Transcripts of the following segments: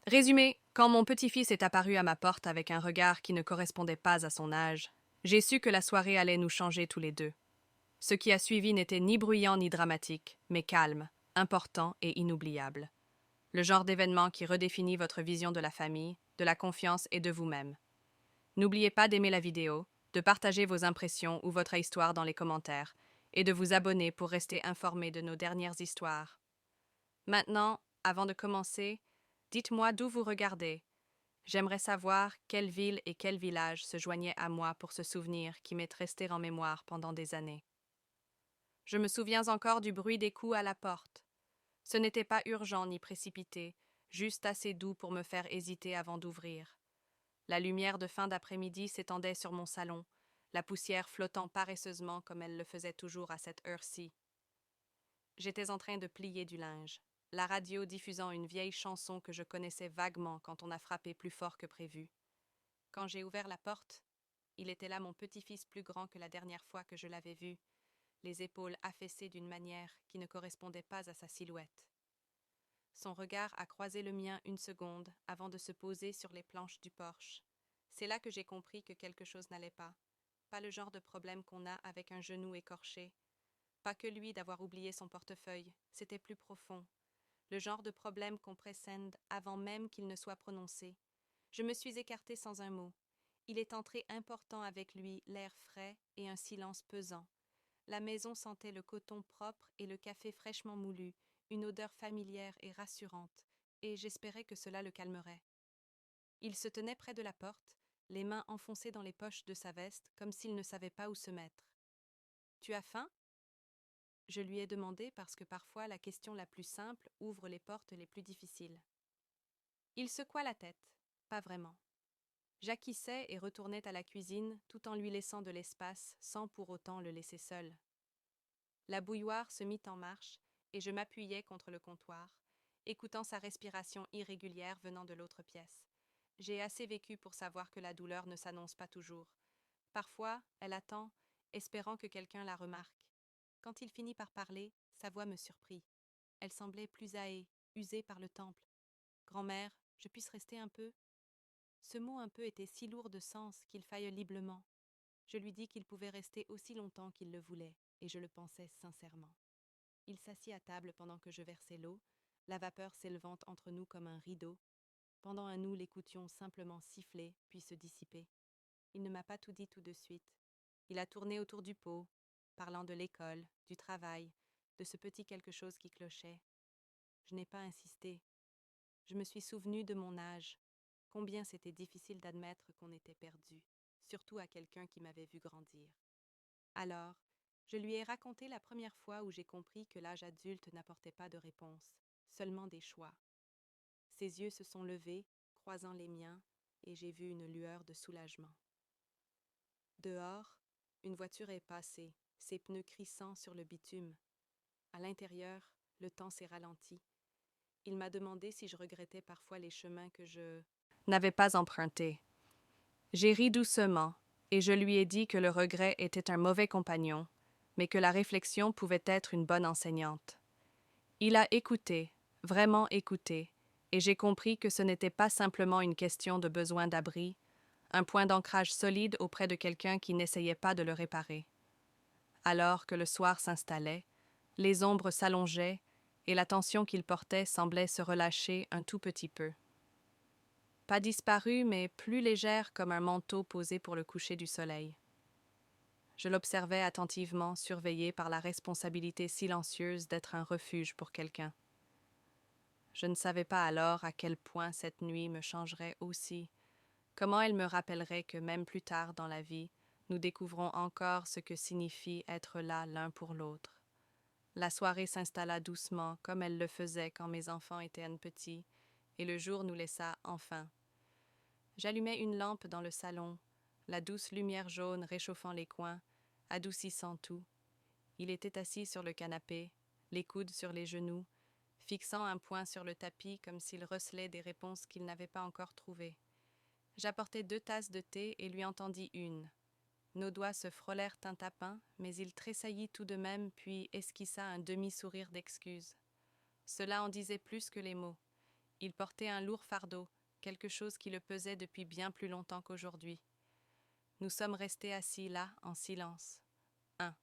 Résumé, quand mon petit-fils est apparu à ma porte avec un regard qui ne correspondait pas à son âge, j'ai su que la soirée allait nous changer tous les deux. Ce qui a suivi n'était ni bruyant ni dramatique, mais calme, important et inoubliable. Le genre d'événement qui redéfinit votre vision de la famille, de la confiance et de vous-même. N'oubliez pas d'aimer la vidéo, de partager vos impressions ou votre histoire dans les commentaires, et de vous abonner pour rester informé de nos dernières histoires. Maintenant, avant de commencer, dites-moi d'où vous regardez. J'aimerais savoir quelle ville et quel village se joignaient à moi pour ce souvenir qui m'est resté en mémoire pendant des années. Je me souviens encore du bruit des coups à la porte. Ce n'était pas urgent ni précipité, juste assez doux pour me faire hésiter avant d'ouvrir. La lumière de fin d'après-midi s'étendait sur mon salon, la poussière flottant paresseusement comme elle le faisait toujours à cette heure-ci. J'étais en train de plier du linge, la radio diffusant une vieille chanson que je connaissais vaguement quand on a frappé plus fort que prévu. Quand j'ai ouvert la porte, il était là mon petit-fils plus grand que la dernière fois que je l'avais vu, les épaules affaissées d'une manière qui ne correspondait pas à sa silhouette. Son regard a croisé le mien une seconde avant de se poser sur les planches du porche. C'est là que j'ai compris que quelque chose n'allait pas. Pas le genre de problème qu'on a avec un genou écorché. Pas que lui d'avoir oublié son portefeuille, c'était plus profond. Le genre de problème qu'on pressent avant même qu'il ne soit prononcé. Je me suis écartée sans un mot. Il est entré important avec lui l'air frais et un silence pesant. La maison sentait le coton propre et le café fraîchement moulu, une odeur familière et rassurante, et j'espérais que cela le calmerait. Il se tenait près de la porte, les mains enfoncées dans les poches de sa veste, comme s'il ne savait pas où se mettre. Tu as faim? Je lui ai demandé parce que parfois la question la plus simple ouvre les portes les plus difficiles. Il secoua la tête. Pas vraiment. J'acquissais et retournait à la cuisine tout en lui laissant de l'espace sans pour autant le laisser seul. La bouilloire se mit en marche et je m'appuyais contre le comptoir, écoutant sa respiration irrégulière venant de l'autre pièce. J'ai assez vécu pour savoir que la douleur ne s'annonce pas toujours. Parfois, elle attend, espérant que quelqu'un la remarque. Quand il finit par parler, sa voix me surprit. Elle semblait plus usée par le temple. Grand-mère, je puisse rester un peu? Ce mot un peu était si lourd de sens qu'il failliblement. Je lui dis qu'il pouvait rester aussi longtemps qu'il le voulait, et je le pensais sincèrement. Il s'assit à table pendant que je versais l'eau, la vapeur s'élevant entre nous comme un rideau, pendant que nous l'écoutions simplement siffler puis se dissiper. Il ne m'a pas tout dit tout de suite. Il a tourné autour du pot, parlant de l'école, du travail, de ce petit quelque chose qui clochait. Je n'ai pas insisté. Je me suis souvenu de mon âge, combien c'était difficile d'admettre qu'on était perdu, surtout à quelqu'un qui m'avait vu grandir. Alors, je lui ai raconté la première fois où j'ai compris que l'âge adulte n'apportait pas de réponse, seulement des choix. Ses yeux se sont levés, croisant les miens, et j'ai vu une lueur de soulagement. Dehors, une voiture est passée, ses pneus crissant sur le bitume. À l'intérieur, le temps s'est ralenti. Il m'a demandé si je regrettais parfois les chemins que je n'avais pas empruntés. J'ai ri doucement, et je lui ai dit que le regret était un mauvais compagnon, mais que la réflexion pouvait être une bonne enseignante. Il a écouté, vraiment écouté, et j'ai compris que ce n'était pas simplement une question de besoin d'abri, un point d'ancrage solide auprès de quelqu'un qui n'essayait pas de le réparer. Alors que le soir s'installait, les ombres s'allongeaient et la tension qu'il portait semblait se relâcher un tout petit peu. Pas disparue, mais plus légère comme un manteau posé pour le coucher du soleil. Je l'observais attentivement, surveillé par la responsabilité silencieuse d'être un refuge pour quelqu'un. Je ne savais pas alors à quel point cette nuit me changerait aussi, comment elle me rappellerait que même plus tard dans la vie, nous découvrons encore ce que signifie être là l'un pour l'autre. La soirée s'installa doucement, comme elle le faisait quand mes enfants étaient petits, et le jour nous laissa enfin. J'allumai une lampe dans le salon, la douce lumière jaune réchauffant les coins, adoucissant tout. Il était assis sur le canapé, les coudes sur les genoux, fixant un poing sur le tapis comme s'il recelait des réponses qu'il n'avait pas encore trouvées. J'apportai 2 tasses de thé et lui en tendis une. Nos doigts se frôlèrent un tapin, mais il tressaillit tout de même, puis esquissa un demi-sourire d'excuse. Cela en disait plus que les mots. Il portait un lourd fardeau, quelque chose qui le pesait depuis bien plus longtemps qu'aujourd'hui. Nous sommes restés assis là, en silence. 1.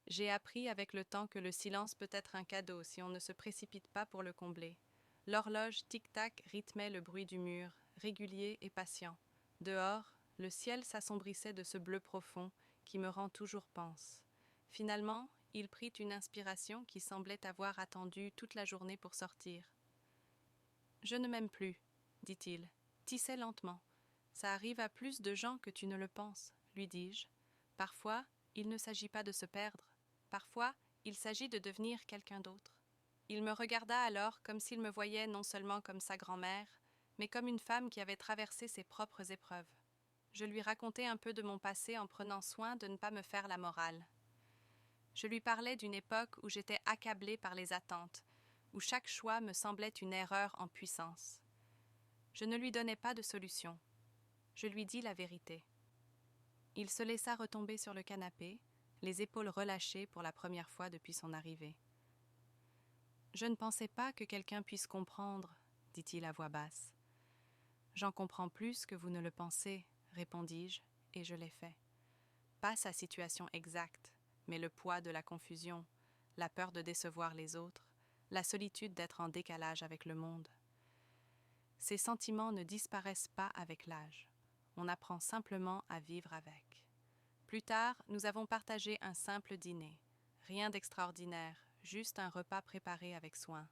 J'ai appris avec le temps que le silence peut être un cadeau si on ne se précipite pas pour le combler. L'horloge tic-tac rythmait le bruit du mur, régulier et patient. Dehors, le ciel s'assombrissait de ce bleu profond qui me rend toujours panse. Finalement, il prit une inspiration qui semblait avoir attendu toute la journée pour sortir. « Je ne m'aime plus, dit-il. Tissait lentement. Ça arrive à plus de gens que tu ne le penses, lui dis-je. Parfois, il ne s'agit pas de se perdre. Parfois, il s'agit de devenir quelqu'un d'autre. Il me regarda alors comme s'il me voyait non seulement comme sa grand-mère, mais comme une femme qui avait traversé ses propres épreuves. Je lui racontai un peu de mon passé en prenant soin de ne pas me faire la morale. Je lui parlais d'une époque où j'étais accablée par les attentes, où chaque choix me semblait une erreur en puissance. Je ne lui donnais pas de solution. Je lui dis la vérité. Il se laissa retomber sur le canapé, les épaules relâchées pour la première fois depuis son arrivée. « Je ne pensais pas que quelqu'un puisse comprendre, » dit-il à voix basse. « J'en comprends plus que vous ne le pensez, » répondis-je, et je l'ai fait. Pas sa situation exacte, mais le poids de la confusion, la peur de décevoir les autres, la solitude d'être en décalage avec le monde. Ces sentiments ne disparaissent pas avec l'âge. On apprend simplement à vivre avec. Plus tard, nous avons partagé un simple dîner. Rien d'extraordinaire, juste un repas préparé avec soin.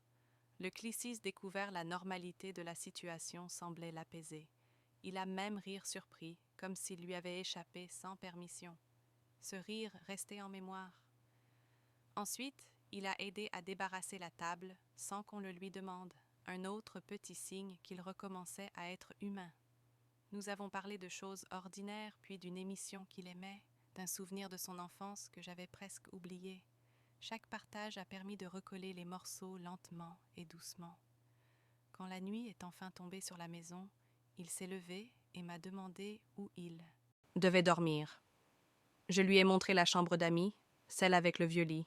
Le Clissis découvert la normalité de la situation semblait l'apaiser. Il a même rire surpris, comme s'il lui avait échappé sans permission. Ce rire restait en mémoire. Ensuite, il a aidé à débarrasser la table sans qu'on le lui demande, un autre petit signe qu'il recommençait à être humain. Nous avons parlé de choses ordinaires, puis d'une émission qu'il aimait, d'un souvenir de son enfance que j'avais presque oublié. Chaque partage a permis de recoller les morceaux lentement et doucement. Quand la nuit est enfin tombée sur la maison, il s'est levé et m'a demandé où il devait dormir. Je lui ai montré la chambre d'amis, celle avec le vieux lit.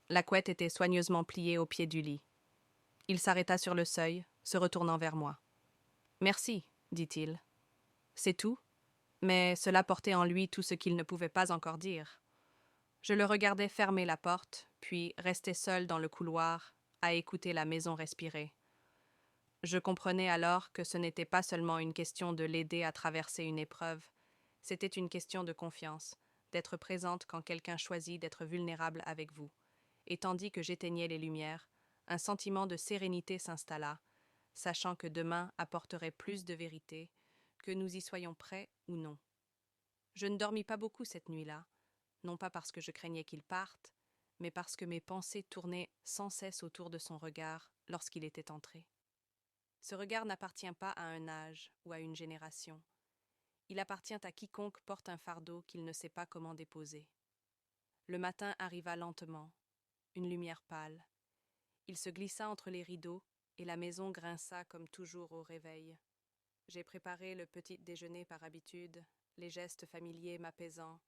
La couette était soigneusement pliée au pied du lit. Il s'arrêta sur le seuil, se retournant vers moi. « Merci, dit-il. C'est tout, mais cela portait en lui tout ce qu'il ne pouvait pas encore dire. Je le regardais fermer la porte, puis rester seul dans le couloir, à écouter la maison respirer. Je comprenais alors que ce n'était pas seulement une question de l'aider à traverser une épreuve, c'était une question de confiance, d'être présente quand quelqu'un choisit d'être vulnérable avec vous. Et tandis que j'éteignais les lumières, un sentiment de sérénité s'installa, sachant que demain apporterait plus de vérité, que nous y soyons prêts ou non. Je ne dormis pas beaucoup cette nuit-là, non pas parce que je craignais qu'il parte, mais parce que mes pensées tournaient sans cesse autour de son regard lorsqu'il était entré. Ce regard n'appartient pas à un âge ou à une génération. Il appartient à quiconque porte un fardeau qu'il ne sait pas comment déposer. Le matin arriva lentement, une lumière pâle. Il se glissa entre les rideaux et la maison grinça comme toujours au réveil. J'ai préparé le petit déjeuner par habitude, les gestes familiers m'apaisant,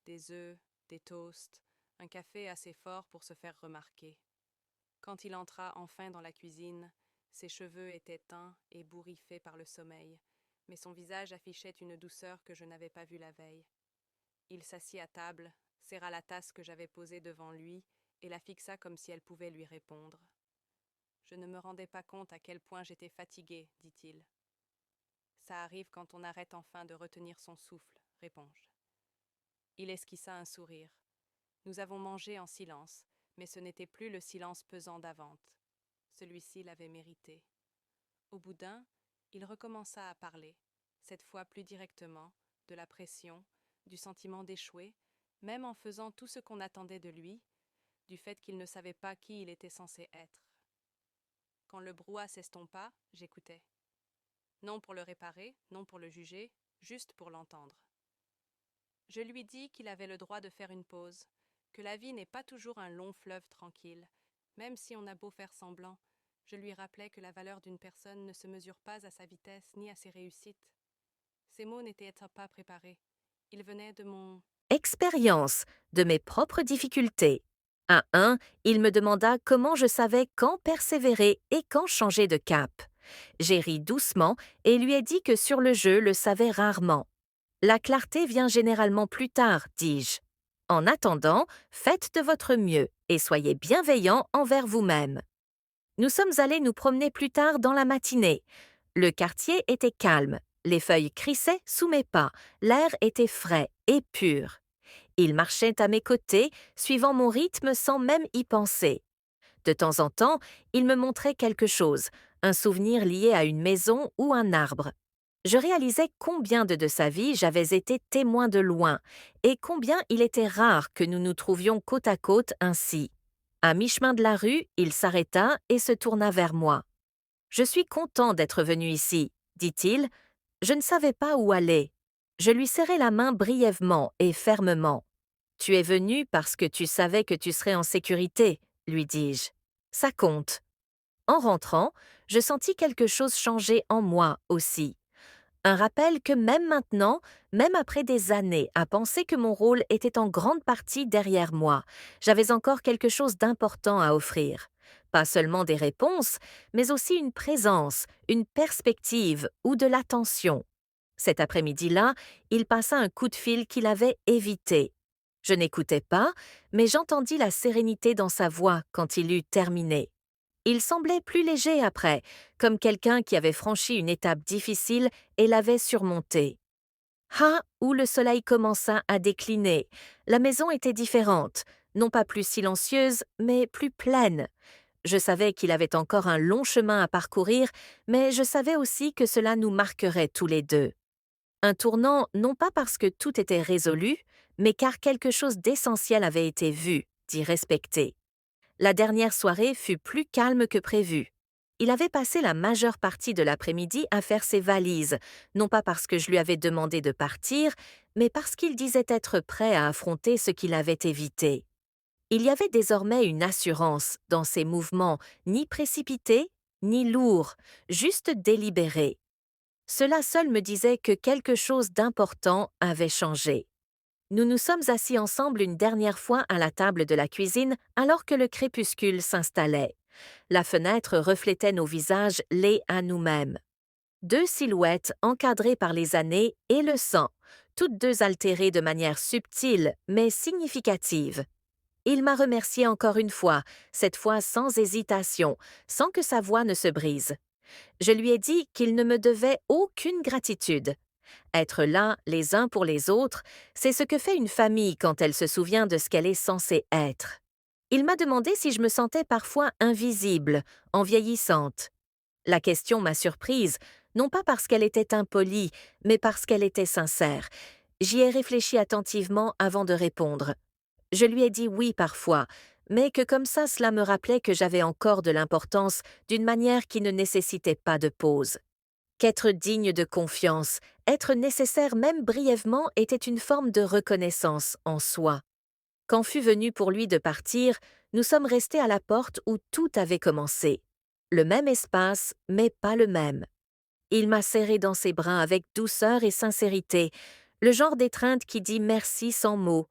des œufs, des toasts, un café assez fort pour se faire remarquer. Quand il entra enfin dans la cuisine, ses cheveux étaient teints et bourriffés par le sommeil, mais son visage affichait une douceur que je n'avais pas vue la veille. Il s'assit à table, serra la tasse que j'avais posée devant lui et la fixa comme si elle pouvait lui répondre. « Je ne me rendais pas compte à quel point j'étais fatiguée, dit-il. »« Ça arrive quand on arrête enfin de retenir son souffle, réponds-je. » Il esquissa un sourire. Nous avons mangé en silence, mais ce n'était plus le silence pesant d'avant. Celui-ci l'avait mérité. Au bout d'un, il recommença à parler, cette fois plus directement, de la pression, du sentiment d'échouer, même en faisant tout ce qu'on attendait de lui, du fait qu'il ne savait pas qui il était censé être. Quand le brouhaha s'estompa, j'écoutais. Non pour le réparer, non pour le juger, juste pour l'entendre. Je lui dis qu'il avait le droit de faire une pause, que la vie n'est pas toujours un long fleuve tranquille, même si on a beau faire semblant. Je lui rappelais que la valeur d'une personne ne se mesure pas à sa vitesse ni à ses réussites. Ces mots n'étaient pas préparés. Ils venaient de mon Expérience de mes propres difficultés. À 1, il me demanda comment je savais quand persévérer et quand changer de cap. J'ai ri doucement et lui ai dit que sur le jeu le savait rarement. La clarté vient généralement plus tard, dis-je. En attendant, faites de votre mieux et soyez bienveillant envers vous-même. Nous sommes allés nous promener plus tard dans la matinée. Le quartier était calme, les feuilles crissaient sous mes pas, l'air était frais et pur. Il marchait à mes côtés, suivant mon rythme sans même y penser. De temps en temps, il me montrait quelque chose, un souvenir lié à une maison ou un arbre. Je réalisais combien de sa vie j'avais été témoin de loin, et combien il était rare que nous nous trouvions côte à côte ainsi. À mi-chemin de la rue, il s'arrêta et se tourna vers moi. « Je suis content d'être venu ici, » dit-il. Je ne savais pas où aller. Je lui serrai la main brièvement et fermement. « Tu es venu parce que tu savais que tu serais en sécurité, » lui dis-je. « Ça compte. » En rentrant, je sentis quelque chose changer en moi aussi. Un rappel que même maintenant, même après des années à penser que mon rôle était en grande partie derrière moi, j'avais encore quelque chose d'important à offrir. Pas seulement des réponses, mais aussi une présence, une perspective ou de l'attention. Cet après-midi-là, il passa un coup de fil qu'il avait évité. Je n'écoutais pas, mais j'entendis la sérénité dans sa voix quand il eut terminé. Il semblait plus léger après, comme quelqu'un qui avait franchi une étape difficile et l'avait surmontée. Ah, où le soleil commença à décliner. La maison était différente, non pas plus silencieuse, mais plus pleine. Je savais qu'il avait encore un long chemin à parcourir, mais je savais aussi que cela nous marquerait tous les deux. Un tournant non pas parce que tout était résolu, mais car quelque chose d'essentiel avait été vu, dit respecté. La dernière soirée fut plus calme que prévu. Il avait passé la majeure partie de l'après-midi à faire ses valises, non pas parce que je lui avais demandé de partir, mais parce qu'il disait être prêt à affronter ce qu'il avait évité. Il y avait désormais une assurance dans ses mouvements, ni précipités, ni lourds, juste délibérés. Cela seul me disait que quelque chose d'important avait changé. Nous nous sommes assis ensemble une dernière fois à la table de la cuisine alors que le crépuscule s'installait. La fenêtre reflétait nos visages laids à nous-mêmes. Deux silhouettes encadrées par les années et le sang, toutes deux altérées de manière subtile mais significative. Il m'a remercié encore une fois, cette fois sans hésitation, sans que sa voix ne se brise. Je lui ai dit qu'il ne me devait aucune gratitude. Être là, les uns pour les autres, c'est ce que fait une famille quand elle se souvient de ce qu'elle est censée être. Il m'a demandé si je me sentais parfois invisible, en vieillissante. La question m'a surprise, non pas parce qu'elle était impolie, mais parce qu'elle était sincère. J'y ai réfléchi attentivement avant de répondre. Je lui ai dit oui parfois, mais que comme ça cela me rappelait que j'avais encore de l'importance d'une manière qui ne nécessitait pas de pause. Qu'être digne de confiance, être nécessaire même brièvement était une forme de reconnaissance en soi. Quand fut venu pour lui de partir, nous sommes restés à la porte où tout avait commencé. Le même espace, mais pas le même. Il m'a serré dans ses bras avec douceur et sincérité, le genre d'étreinte qui dit merci sans mots.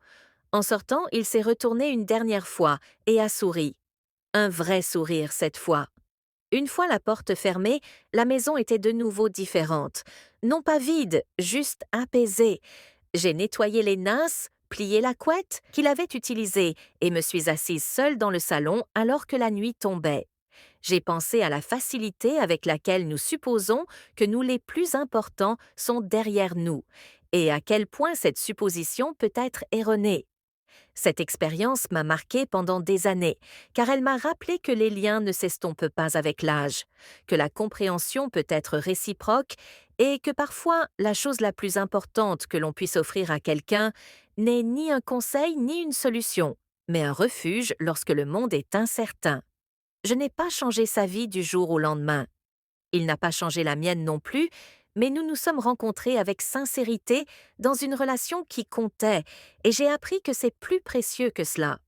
En sortant, il s'est retourné une dernière fois et a souri. Un vrai sourire cette fois. Une fois la porte fermée, la maison était de nouveau différente. Non pas vide, juste apaisée. J'ai nettoyé les nasses, plié la couette qu'il avait utilisée et me suis assise seule dans le salon alors que la nuit tombait. J'ai pensé à la facilité avec laquelle nous supposons que nous les plus importants sont derrière nous et à quel point cette supposition peut être erronée. Cette expérience m'a marquée pendant des années, car elle m'a rappelé que les liens ne s'estompent pas avec l'âge, que la compréhension peut être réciproque et que parfois la chose la plus importante que l'on puisse offrir à quelqu'un n'est ni un conseil ni une solution, mais un refuge lorsque le monde est incertain. Je n'ai pas changé sa vie du jour au lendemain. Il n'a pas changé la mienne non plus, mais nous nous sommes rencontrés avec sincérité dans une relation qui comptait, et j'ai appris que c'est plus précieux que cela,